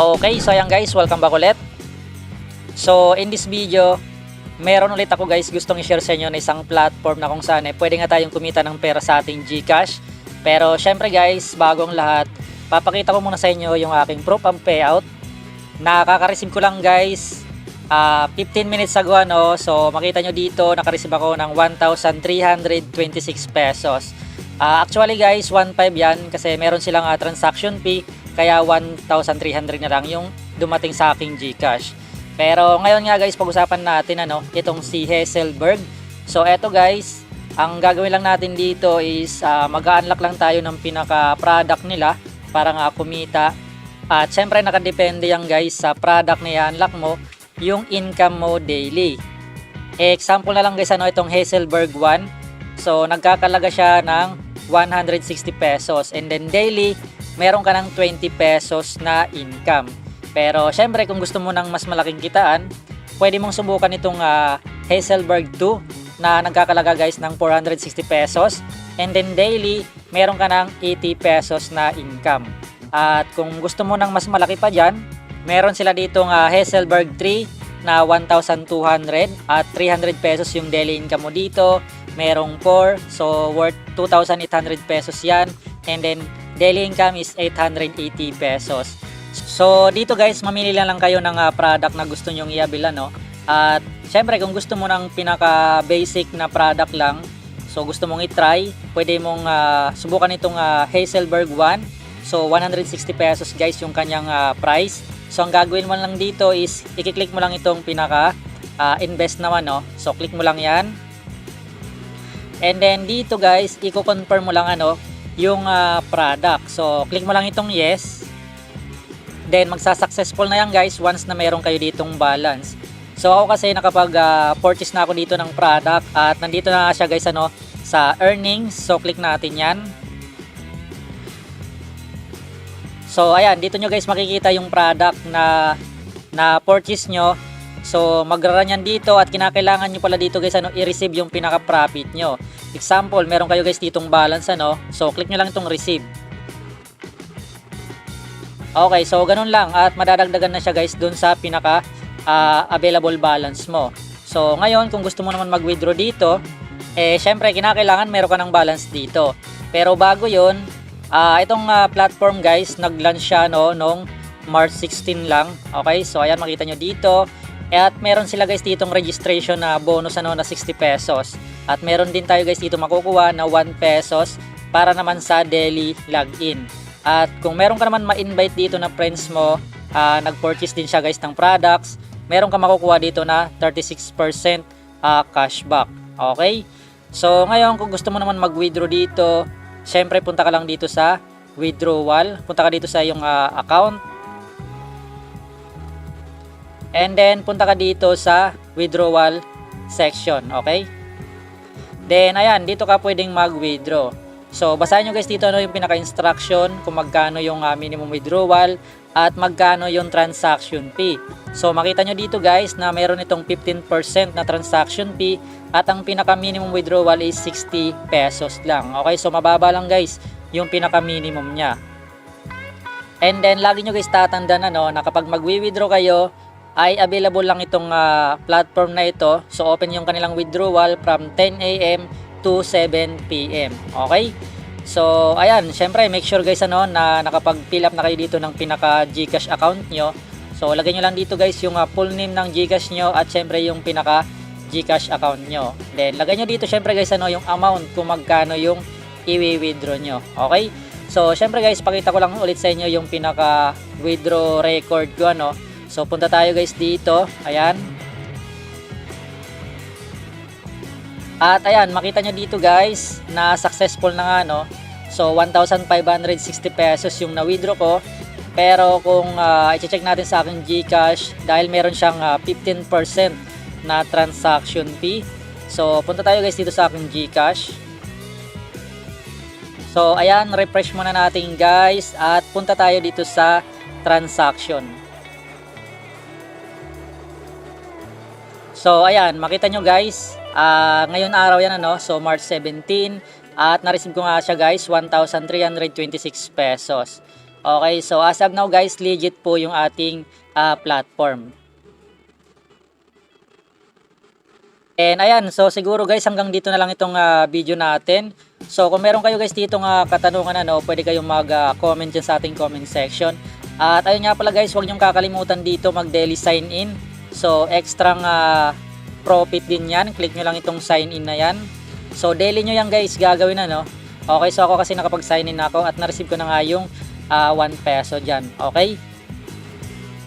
Okay, so ayan guys, welcome back ulit. So in this video, meron ulit ako guys gustong i-share sa inyo na isang platform na kung saan pwede nga tayong kumita ng pera sa ating GCash. Pero syempre guys, bagong lahat, papakita ko muna sa inyo yung aking proof of payout. Nakaka-receive ko lang guys 15 minutes ago so makita nyo dito, naka-receive ako ng 1,326 pesos. Actually guys, 1.5 yan kasi meron silang transaction fee. Kaya 1,300 na lang yung dumating sa aking GCash. Pero ngayon nga guys, pag-usapan natin itong si Hazelberg. So eto guys, ang gagawin lang natin dito is mag-unlock lang tayo ng pinaka-product nila para nga kumita. At syempre nakadepende yan guys sa product na i-unlock mo, yung income mo daily. Example na lang guys, itong Hazelberg 1. So nagkakalaga siya ng 160 pesos and then daily meron ka ng 20 pesos na income. Pero syempre kung gusto mo ng mas malaking kitaan, pwede mong subukan itong Hazelberg 2 na nagkakalaga guys ng 460 pesos and then daily meron ka ng 80 pesos na income. At kung gusto mo ng mas malaki pa dyan, meron sila ditong Hazelberg 3 na 1,200 at 300 pesos yung daily income mo dito. Merong 4, so worth 2,800 pesos yan, and then daily income is 880 pesos. So dito guys, mamili lang kayo ng product na gusto nyong i-avail At syempre kung gusto mo ng pinaka basic na product lang, so gusto mong i-try, pwede mong subukan itong Hazelberg 1. So 160 pesos guys yung kanyang price. So ang gagawin mo lang dito is i-click mo lang itong pinaka invest naman So click mo lang yan. And then dito guys, i-confirm mo lang yung product. So click mo lang itong yes. Then magsa-successful na yan guys once na meron kayo ditong balance. So ako kasi nakapag-purchase na ako dito ng product at nandito na siya guys sa earnings. So click natin yan. So ayan, dito nyo guys makikita yung product na purchase nyo. So magra-run yan dito at kinakailangan nyo pala dito guys i-receive yung pinaka-profit nyo. Example, meron kayo guys ditong balance so click nyo lang itong receive. Okay, so ganun lang at madadagdagan na siya guys dun sa pinaka available balance mo. So ngayon kung gusto mo naman mag-withdraw dito, syempre kinakailangan meron ka ng balance dito. Pero bago yun, itong platform guys, nag-launch siya nung March 16 lang. Okay, so ayan makita nyo dito. At meron sila guys ditong registration na bonus na 60 pesos. At meron din tayo guys dito makukuha na 1 pesos para naman sa daily login. At kung meron ka naman ma-invite dito na friends mo, nag-purchase din siya guys ng products, meron ka makukuha dito na 36% cashback. Okay? So ngayon kung gusto mo naman mag-withdraw dito, syempre punta ka lang dito sa withdrawal. Punta ka dito sa iyong account. And then punta ka dito sa withdrawal section, okay? Then ayan, dito ka pwedeng mag-withdraw. So basahin nyo guys dito yung pinaka-instruction kung magkano yung minimum withdrawal at magkano yung transaction fee. So makita nyo dito guys na meron itong 15% na transaction fee at ang pinaka-minimum withdrawal is 60 pesos lang. Okay, so mababa lang guys yung pinaka-minimum nya. And then lagi nyo guys tatandaan na kapag mag-withdraw kayo, ay available lang itong platform na ito. So open yung kanilang withdrawal from 10 AM to 7 PM. Okay? So ayan, syempre make sure guys na nakapag-fill up na kayo dito ng pinaka GCash account nyo. So lagay nyo lang dito guys yung full name ng GCash nyo at syempre yung pinaka GCash account nyo. Then lagay nyo dito syempre guys yung amount kung magkano yung i-withdraw nyo. Okay? So syempre guys, pakita ko lang ulit sa inyo yung pinaka withdraw record ko So punta tayo guys dito, ayan. At ayan, makita nyo dito guys na successful na nga So 1,560 pesos yung na-withdraw ko. Pero kung i-check natin sa aking GCash, dahil meron siyang 15% na transaction fee. So punta tayo guys dito sa aking GCash. So ayan, refresh muna natin guys at punta tayo dito sa transaction. So ayan, makita nyo guys, ngayon araw yan so March 17, at na-receive ko nga siya guys, 1,326 pesos. Okay, so as of now guys, legit po yung ating platform. And ayan, so siguro guys hanggang dito na lang itong video natin. So kung meron kayo guys dito katanungan pwede kayong mag-comment dyan sa ating comment section. At ayun nga pala guys, huwag niyong kakalimutan dito mag-daily sign in. So extrang profit din yan. Click nyo lang itong sign in na yan. So daily nyo yan guys gagawin Okay, so ako kasi nakapag-sign in ako at na-receive ko na nga yung 1 peso dyan. Okay?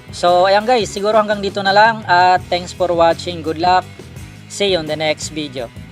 So ayan guys, siguro hanggang dito na lang at thanks for watching. Good luck. See you on the next video.